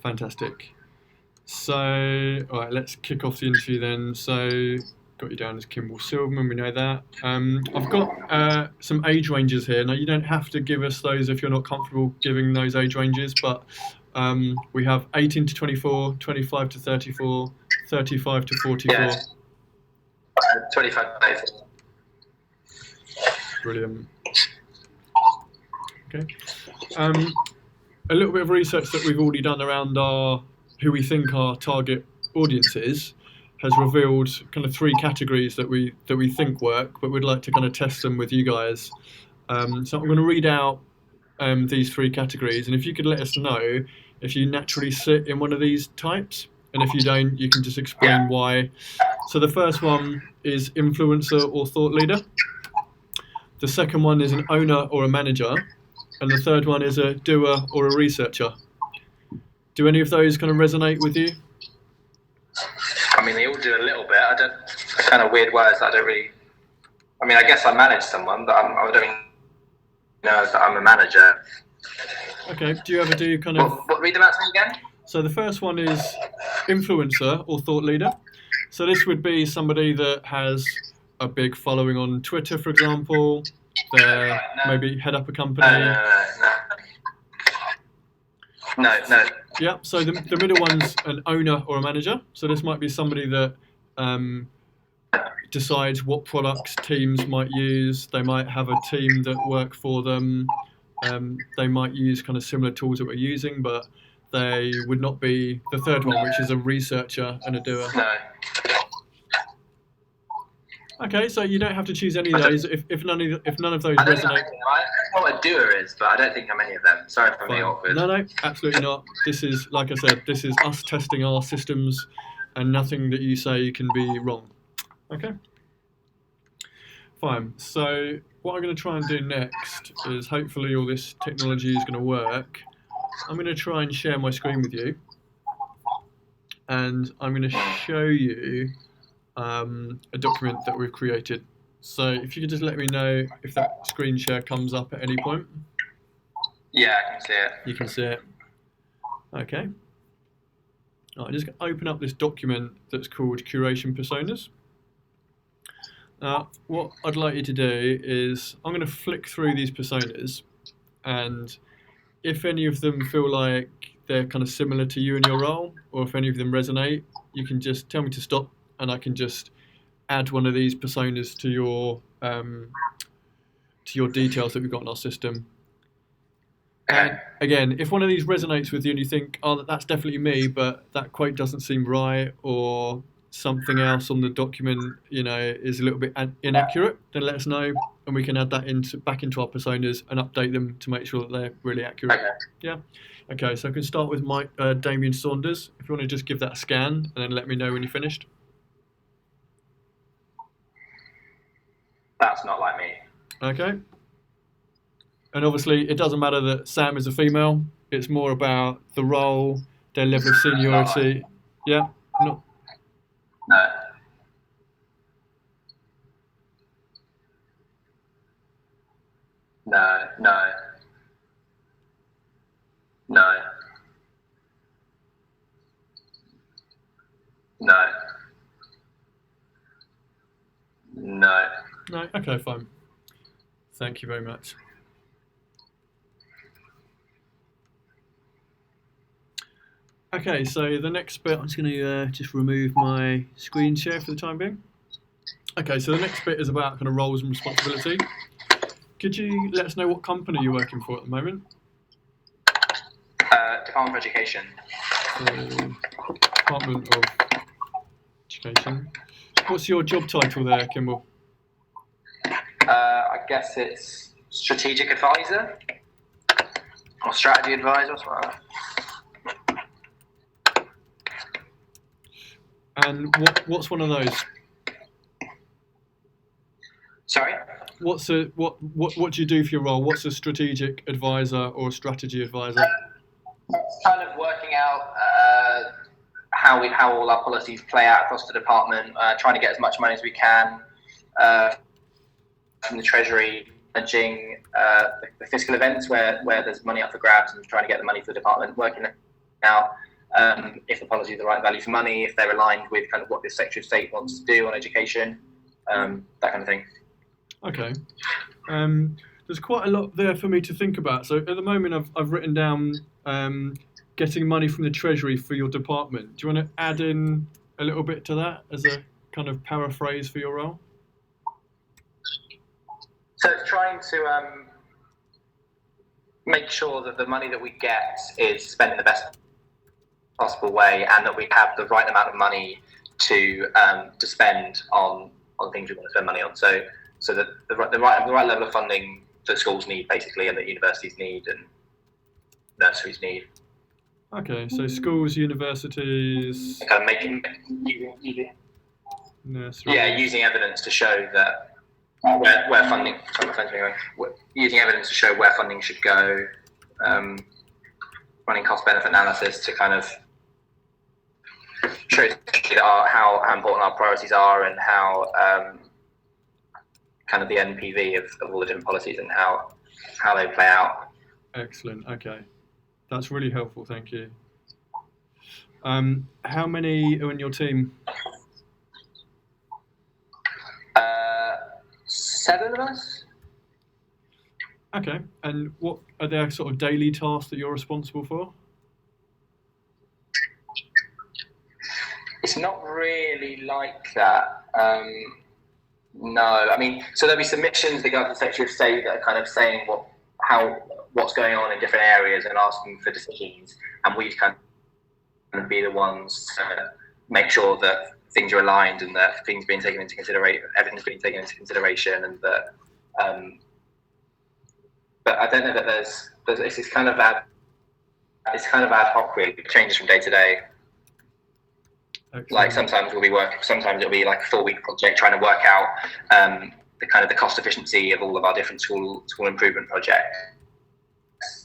Fantastic. So, all right, let's kick off the interview then. So, got you down as Kimble Silverman, we know that. I've got some age ranges here. Now, you don't have to give us those if you're not comfortable giving those age ranges, but we have 18 to 24, 25 to 34, 35 to 44. Yeah. 25 to 34. Brilliant. Okay. A little bit of research that we've already done around who we think our target audience is has revealed kind of 3 categories that we think work, but we'd like to kind of test them with you guys. So I'm going to read out these 3 categories, and if you could let us know if you naturally sit in one of these types, and if you don't, you can just explain why. So the first one is influencer or thought leader. The second one is an owner or a manager. And the third one is a doer or a researcher. Do any of those kind of resonate with you? I mean, they all do a little bit. It's kind of weird words that I don't really... I mean, I guess I manage someone, but I don't even know that I'm a manager. Okay, do you ever do kind of... What read them out to me again? So the first one is influencer or thought leader. So this would be somebody that has a big following on Twitter, for example. They maybe head up a company. No. Yeah, so the middle one's an owner or a manager. So this might be somebody that decides what products teams might use. They might have a team that work for them. They might use kind of similar tools that we're using, but they would not be the third one, which is a researcher and a doer. No. Okay, so you don't have to choose any of those if none of those resonate. I know what a doer is, but I don't think I'm any of them. Sorry if I'm being awkward. No, absolutely not. This is, like I said, this is us testing our systems, and nothing that you say can be wrong. Okay. Fine. So what I'm going to try and do next is, hopefully all this technology is going to work. I'm going to try and share my screen with you, and I'm going to show you a document that we've created. So if you could just let me know if that screen share comes up at any point. Yeah, I can see it. You can see it. Okay. I'm just going to open up this document that's called Curation Personas. What I'd like you to do is I'm going to flick through these personas, and if any of them feel like they're kind of similar to you and your role, or if any of them resonate, you can just tell me to stop, and I can just add one of these personas to your details that we've got in our system. And again, if one of these resonates with you and you think, oh, that's definitely me, but that quote doesn't seem right, or something else on the document, is a little bit inaccurate, then let us know, and we can add that back into our personas and update them to make sure that they're really accurate. Okay. Yeah. Okay, so I can start with Damien Saunders. If you want to just give that a scan and then let me know when you're finished. That's not like me. Okay. And obviously, it doesn't matter that Sam is a female. It's more about the role, their level of seniority. Yeah? No. No. No. No. No. No. No. No? Okay, fine. Thank you very much. Okay, so the next bit, I'm just going to just remove my screen share for the time being. Okay, so the next bit is about kind of roles and responsibility. Could you let us know what company you're working for at the moment? Department of Education. Department of Education. What's your job title there, Kimble? I guess it's strategic advisor or strategy advisor, something like that. And what's one of those? Sorry? What do you do for your role? What's a strategic advisor or a strategy advisor? It's kind of working out how all our policies play out across the department, trying to get as much money as we can from the Treasury, managing the fiscal events where there's money up for grabs and trying to get the money for the department, working out if the policy is the right value for money, if they're aligned with kind of what the Secretary of State wants to do on education, that kind of thing. Okay. There's quite a lot there for me to think about. So at the moment, I've written down getting money from the Treasury for your department. Do you want to add in a little bit to that as a kind of paraphrase for your role? So it's trying to make sure that the money that we get is spent in the best possible way, and that we have the right amount of money to spend on things we want to spend money on. So that the right level of funding that schools need, basically, and that universities need and nurseries need. Okay, so schools, universities, kind of making nurseries. Yeah, using evidence to show that where funding, using evidence to show where funding should go, running cost-benefit analysis to kind of show how important our priorities are, and how kind of the NPV of all the different policies and how they play out. Excellent. Okay, that's really helpful. Thank you. How many are in your team? 7 of us. Okay, and what are their sort of daily tasks that you're responsible for? It's not really like that. No, I mean, so there'll be submissions that go to the Secretary of State that are kind of saying what's going on in different areas and asking for decisions, and we kind of be the ones to make sure that things are aligned and that things being taken into consideration, everything's being taken into consideration, and that. But I don't know that there's it's kind of ad hoc, really. It changes from day to day. Excellent. Like sometimes it'll be like a 4-week project trying to work out the cost efficiency of all of our different school improvement projects,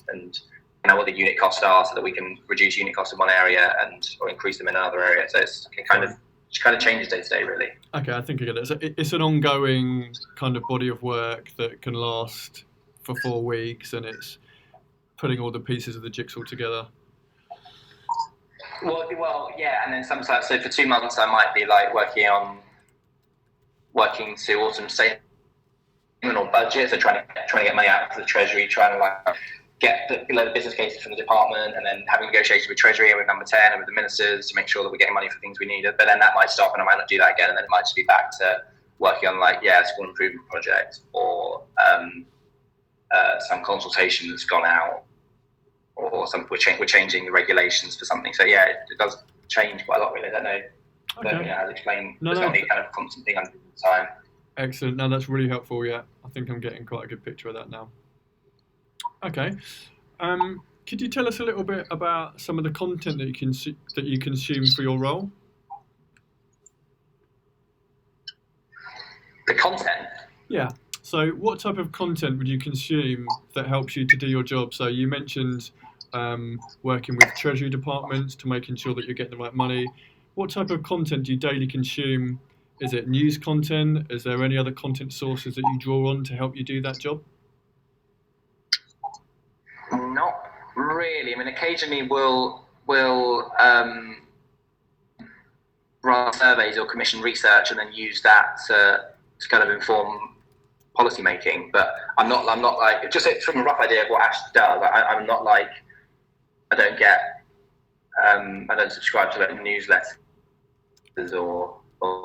and what the unit costs are, so that we can reduce unit costs in one area or increase them in another area. So it kind of changes day to day, really. Okay, I think I get it. So it's an ongoing kind of body of work that can last for 4 weeks, and it's putting all the pieces of the jigsaw together. Well, yeah, and then sometimes, so for 2 months, I might be like working to autumn statement or budget, so trying to get money out of the Treasury, trying to like get the business cases from the department, and then having negotiations with Treasury and with Number 10 and with the ministers to make sure that we're getting money for things we needed. But then that might stop, and I might not do that again, and then it might just be back to working on a school improvement project, or some consultation that's gone out, or we're changing the regulations for something. So yeah, it does change quite a lot, really. I don't know. Okay. Don't know how to explain. No, It's not any kind of constant thing under the time. Excellent. No, that's really helpful. Yeah, I think I'm getting quite a good picture of that now. Okay. Could you tell us a little bit about some of the content that you consume for your role? The content? Yeah. So what type of content would you consume that helps you to do your job? So you mentioned working with Treasury departments to making sure that you're getting the right money. What type of content do you daily consume? Is it news content? Is there any other content sources that you draw on to help you do that job? Not really. I mean, occasionally we'll run surveys or commission research and then use that to kind of inform policy making. But I'm not like, just from a rough idea of what Ash does. I'm not like, I don't subscribe to like newsletters or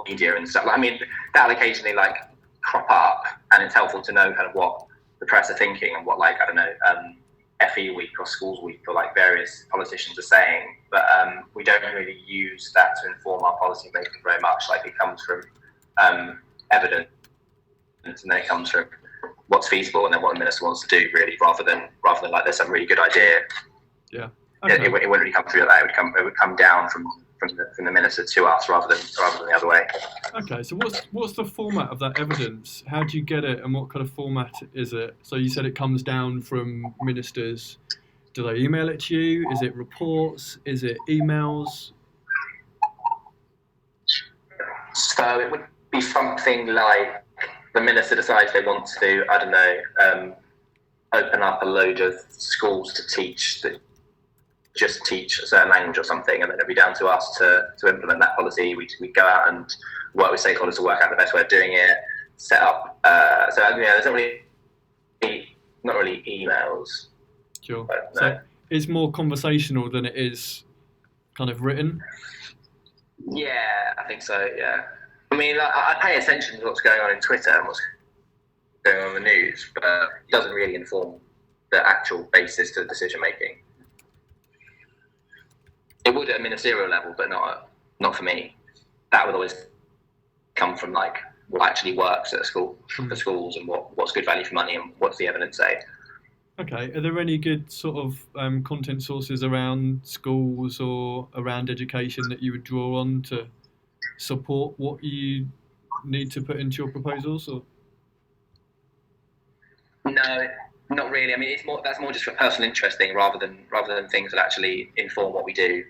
media and stuff. I mean, that'll occasionally like crop up, and it's helpful to know kind of what the press are thinking and what, like, I don't know, FE week or schools week or like various politicians are saying. But we don't really use that to inform our policy making very much. Like, it comes from evidence, and then it comes from what's feasible and then what the minister wants to do, really, rather than like there's some really good idea. Yeah. Okay. It wouldn't really come through that. It would come down from the minister to us rather than the other way. Okay, so what's the format of that evidence? How do you get it, and what kind of format is it? So you said it comes down from ministers. Do they email it to you? Is it reports? Is it emails? So it would be something like the minister decides they want to, I don't know, open up a load of schools to teach the just teach a certain language or something, and then it'd be down to us to implement that policy. We'd go out and work with stakeholders to work out the best way of doing it, set up. So there's not really emails. Sure. But, no. So it's more conversational than it is kind of written. Yeah, I think so. Yeah, I mean, I pay attention to what's going on in Twitter and what's going on in the news, but it doesn't really inform the actual basis to decision making. It would at a ministerial level, but not for me. That would always come from like what actually works at a school for schools and what's good value for money and what's the evidence say. Okay, are there any good sort of content sources around schools or around education that you would draw on to support what you need to put into your proposals? Or no, not really. I mean, that's more just for personal interest thing rather than things that actually inform what we do.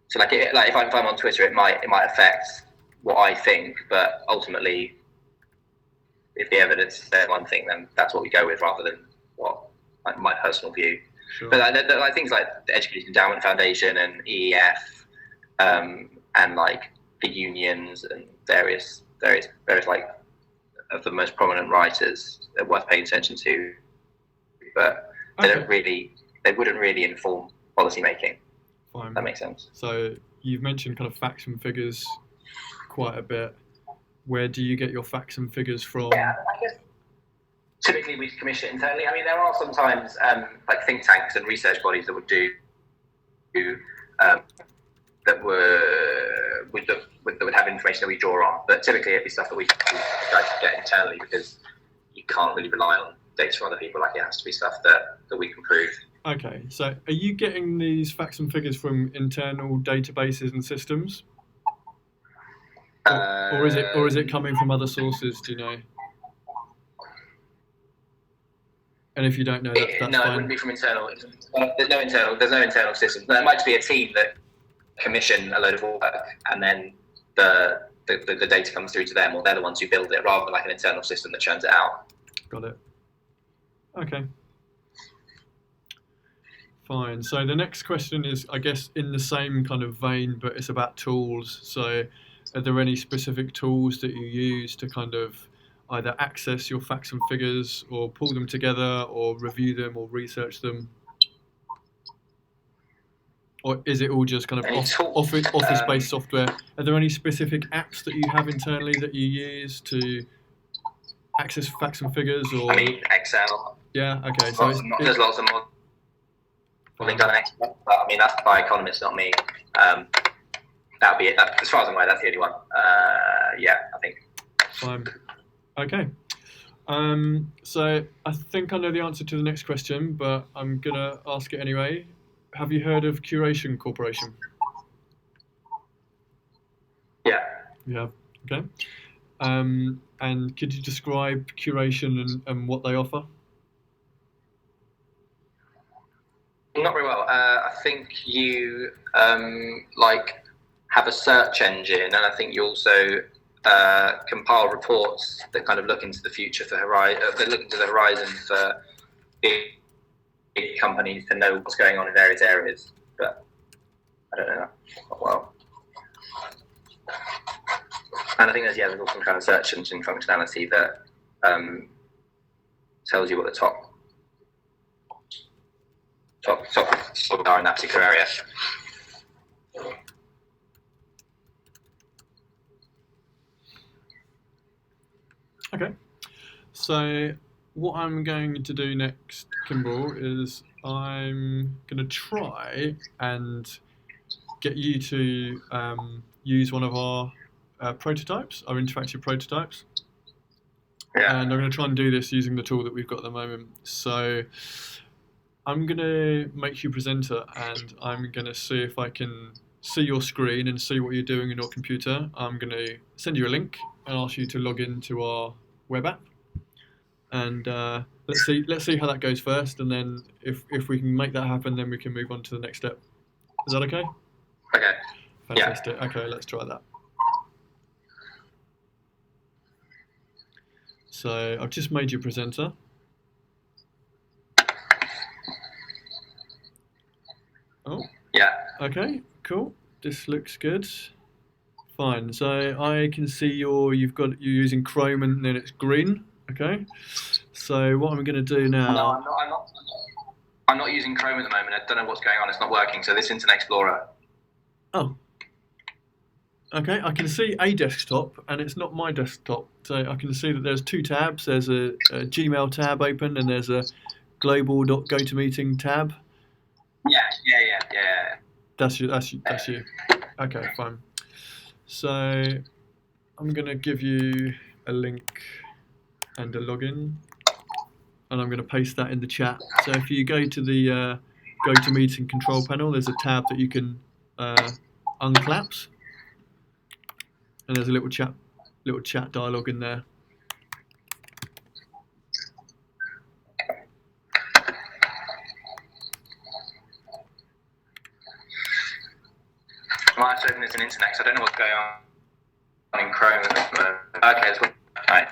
So if I'm on Twitter, it might affect what I think, but ultimately, if the evidence says one thing, then that's what we go with rather than my personal view. Sure. But like things like the Education Endowment Foundation and EEF, and like the unions and various like of the most prominent writers are worth paying attention to, but they wouldn't really inform policy making. Fine. That makes sense. So you've mentioned kind of facts and figures quite a bit. Where do you get your facts and figures from? Yeah, I guess typically we commission it internally. I mean, there are sometimes like think tanks and research bodies that would do that would have information that we draw on, but typically it'd be stuff that we get internally because you can't really rely on data from other people. Like it has to be stuff that we can prove. Okay, so are you getting these facts and figures from internal databases and systems, or is it coming from other sources? Do you know? And if you don't know, that's no, fine. it wouldn't be from internal. There's no internal system. There might be a team that commission a load of work, and then the data comes through to them, or they're the ones who build it, rather than like an internal system that churns it out. Got it. Okay. Fine. So the next question is, I guess, in the same kind of vein, but it's about tools. So are there any specific tools that you use to kind of either access your facts and figures or pull them together or review them or research them? Or is it all just kind of office-based software? Are there any specific apps that you have internally that you use to access facts and figures? Or I mean, Excel. Yeah, okay. So there's lots of more. Done in Excel, but I mean that's by economists, not me. That'll be it. As far as I'm aware, that's the only one. Yeah, I think. Fine. Okay. So I think I know the answer to the next question, but I'm gonna ask it anyway. Have you heard of Curation Corporation? Yeah. You have. Okay. And could you describe Curation and what they offer? Not very well. I think you have a search engine, and I think you also compile reports that kind of look into the future that look into the horizon for big companies to know what's going on in various areas. But I don't know not well. And I think there's also some kind of search engine functionality that tells you what the top are in that particular area. Okay. So what I'm going to do next, Kimble, is I'm going to try and get you to use one of our prototypes, our interactive prototypes. Yeah. And I'm going to try and do this using the tool that we've got at the moment. So I'm going to make you presenter, and I'm going to see if I can see your screen and see what you're doing in your computer. I'm going to send you a link and ask you to log into our web app. And let's see how that goes first, and then if we can make that happen, then we can move on to the next step. Is that okay? Okay. Fantastic. Yeah. Okay, let's try that. So I've just made you presenter. Oh, Yeah. okay, cool. This looks good. Fine. So I can see you're using Chrome and then it's green. Okay. So what I'm going to do No, now. I'm not using Chrome at the moment. I don't know what's going on. It's not working. So this Internet Explorer. Oh. Okay, I can see a desktop, and it's not my desktop. So I can see that there's two tabs. There's a Gmail tab open, and there's a global.gotomeeting tab. Yeah. That's you. That's you. Okay, fine. So I'm gonna give you a link and a login, and I'm gonna paste that in the chat. So if you go to the GoToMeeting control panel, there's a tab that you can unclaps, and there's a little chat dialog in there. I might have to open this in Internet because I don't know what's going on in Chrome at the moment. Okay, it's right.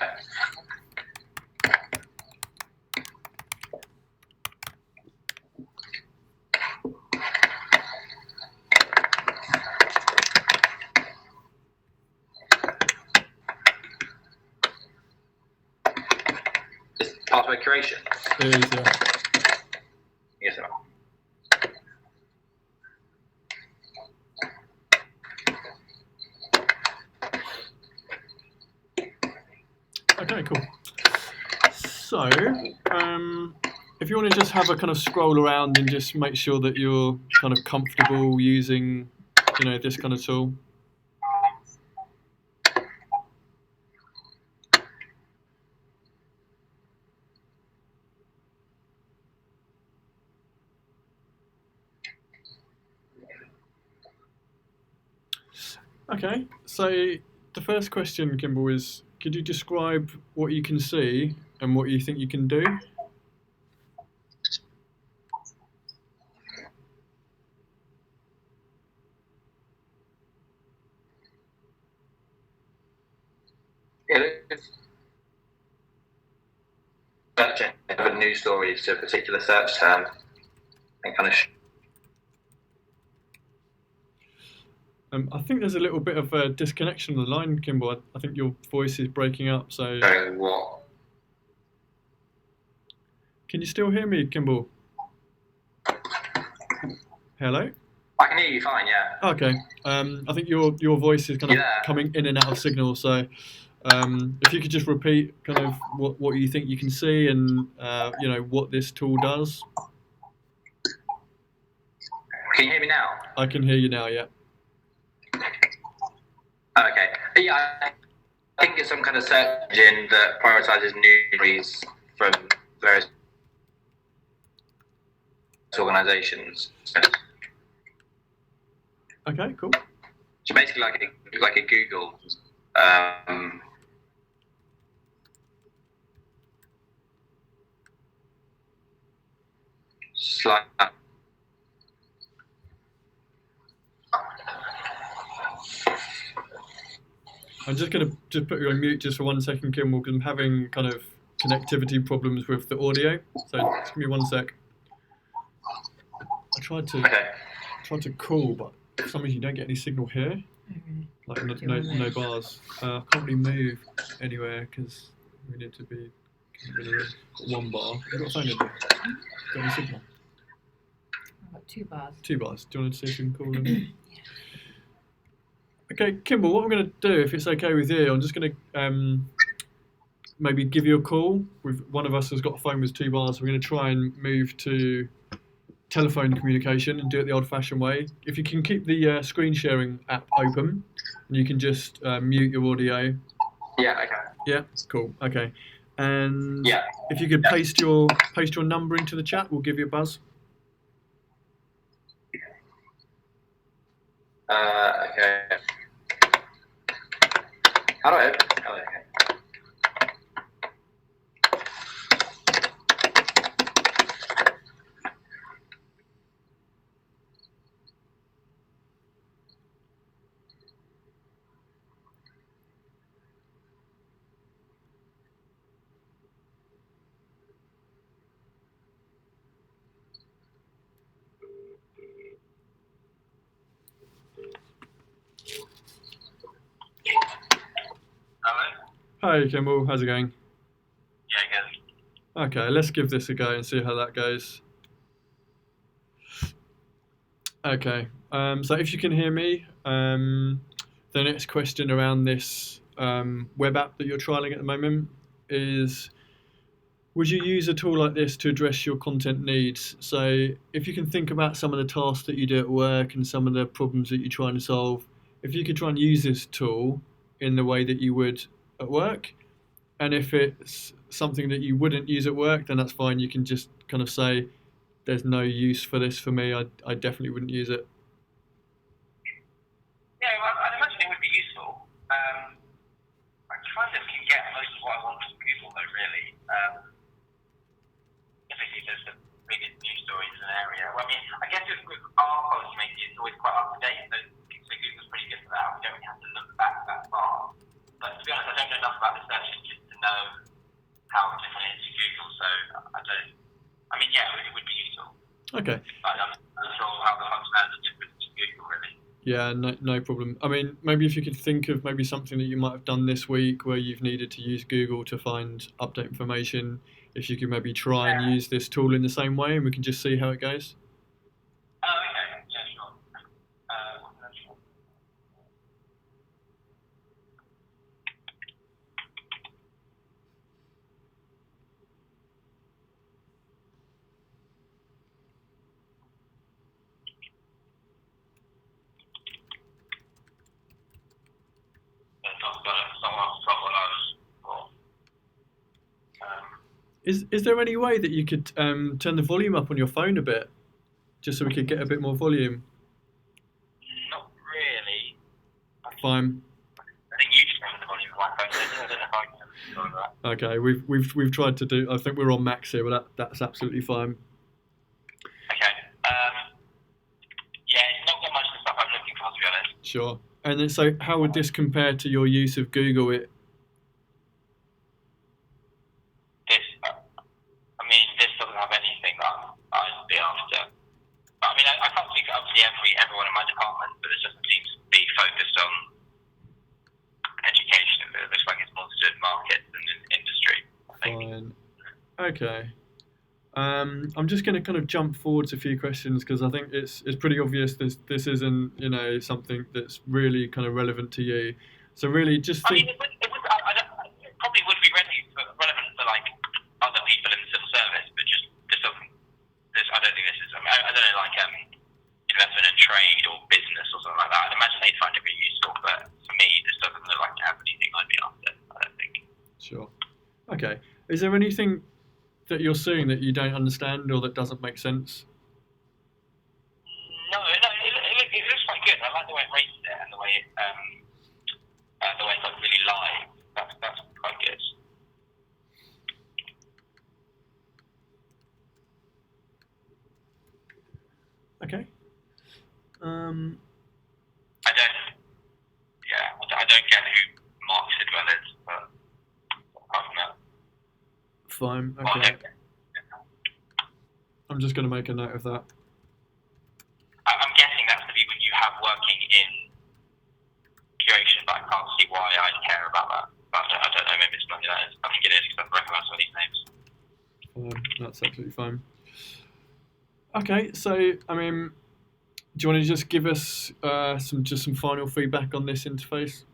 It's password curation. It is, yeah. Yes, or no? Okay, cool. So, if you want to just have a kind of scroll around and just make sure that you're kind of comfortable using, this kind of tool. Okay, so the first question, Kimble, is could you describe what you can see and what you think you can do? It's searching for news stories to a particular search term and kind of I think there's a little bit of a disconnection on the line, Kimble. I think your voice is breaking up, so showing what. can you still hear me, Kimble? Hello? I can hear you fine, yeah. Okay. I think your voice is kind of coming in and out of signal, so if you could just repeat kind of what you think you can see and what this tool does. Can you hear me now? I can hear you now, yeah. Okay. Yeah, I think it's some kind of search engine that prioritizes news stories from various organizations. Okay, cool. So basically like a Google. I'm just going to just put you on mute just for 1 second, Kimble, because I'm having kind of connectivity problems with the audio. So just give me 1 sec. I tried to call, but for some reason you don't get any signal here. Like no bars. I can't really move anywhere because we need to be in a room. Got 1 bar. I've got a phone in there. Got any signal? I've got 2 bars. 2 bars. Do you want to see if we can call them? Yeah. Okay, Kimble, what I'm going to do, if it's okay with you, I'm just going to maybe give you a call. One of us has got a phone with 2 bars. We're going to try and move to telephone communication and do it the old-fashioned way. If you can keep the screen sharing app open, and you can just mute your audio. Yeah, okay. Yeah, cool. Okay, and Yeah. if you could paste your number into the chat, we'll give you a buzz. Okay. How do I open? Oh, okay. Hi, Kimble. How's it going? Yeah, good. Okay, let's give this a go and see how that goes. Okay, so if you can hear me, the next question around this web app that you're trialing at the moment is, would you use a tool like this to address your content needs? So if you can think about some of the tasks that you do at work and some of the problems that you're trying to solve, if you could try and use this tool in the way that you would at work, and if it's something that you wouldn't use at work, then that's fine. You can just kind of say, there's no use for this for me. I definitely wouldn't use it. Yeah, well, I'd imagine it would be useful. I kind of can get most of what I want from Google, though, really. Typically, there's the biggest news stories in an area. Well, I mean, I guess with our policy making, it's always quite up to date, so Google's pretty good for that. We don't really have to look back that far. But to be honest, I don't know enough about the search engine to know how different it is to Google, so I don't. I mean, yeah, it would be useful. Okay. But I'm not sure how the functionality is different to Google, really. Yeah, no problem. I mean, maybe if you could think of maybe something that you might have done this week where you've needed to use Google to find update information, if you could maybe try and use this tool in the same way and we can just see how it goes. Oh, okay. Yeah, sure. Sure. Is there any way that you could turn the volume up on your phone a bit, just so we could get a bit more volume? Not really. Fine. I think you just remember the volume of my phone. I don't know if I can control that. Okay, we've tried to do. I think we're on max here, but that's absolutely fine. Okay. Yeah, it's not got much of the stuff I'm looking for, to be honest. Sure. And then, so how would this compare to your use of Google? This doesn't have anything that I'd be after. But I mean, I can't speak for obviously everyone in my department, but it doesn't seem to be focused on education. It looks like it's more to do with markets and industry, I think. Fine. Okay. I'm just going to kind of jump forwards a few questions because I think it's pretty obvious this isn't something that's really kind of relevant to you. So really, just think. I mean, it probably would be relevant for like other people in the civil service, but just this doesn't. I don't think this is. I don't know, like investment and trade or business or something like that. I'd imagine they'd find it really useful, but for me, this doesn't look like it has anything I'd be after. I don't think. Sure. Okay. Is there anything that you're seeing that you don't understand or that doesn't make sense? No, it looks quite good. I like the way it rates it and the way it's like really live. That's quite good. Okay. I don't get who Mark Sidwell is, but apart from that. Fine. Well, Okay. I'm just going to make a note of that. I'm guessing that's the people you have working in curation, but I can't see why I'd care about that. But I don't know, maybe it's nothing that is. I think it is because I've recognised all these names. That's absolutely fine. Okay, so I mean, do you want to just give us some final feedback on this interface?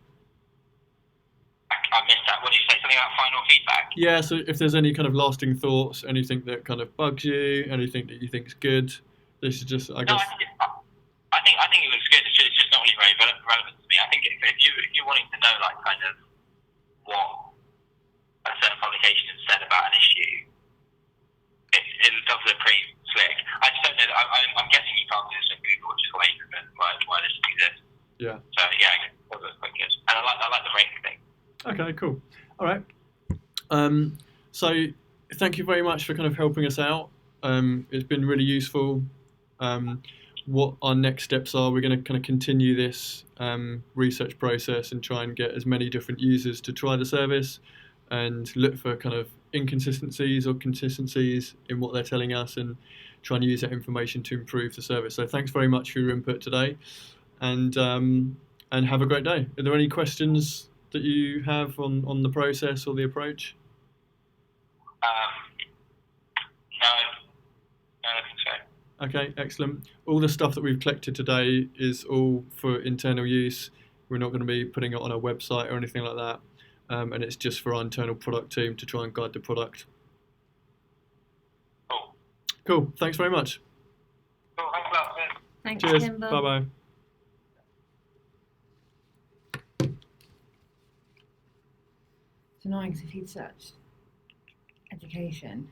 I missed that. What did you say? Something about final feedback? Yeah. So if there's any kind of lasting thoughts, anything that kind of bugs you, anything that you think's good, this is just, I guess. No, I think it looks good. It's just not really very relevant to me. I think if you're wanting to know like kind of what a certain publication has said about an issue, it does look pretty slick. I just don't know. I'm guessing you can't do this on Google, which is why this exists. Yeah. So yeah, it does look quite good, and I like the rating thing. Okay, cool. All right. So thank you very much for kind of helping us out. It's been really useful. What our next steps are, we're going to kind of continue this research process and try and get as many different users to try the service and look for kind of inconsistencies or consistencies in what they're telling us and try and use that information to improve the service. So thanks very much for your input today, and have a great day. Are there any questions that you have on the process or the approach? No, I don't think so. Okay, excellent. All the stuff that we've collected today is all for internal use. We're not going to be putting it on our website or anything like that. And it's just for our internal product team to try and guide the product. Cool. Cool. Thanks very much. Cool, thanks a lot. Thanks, Cheers. Kimble. Bye bye. It's annoying because if you'd searched education,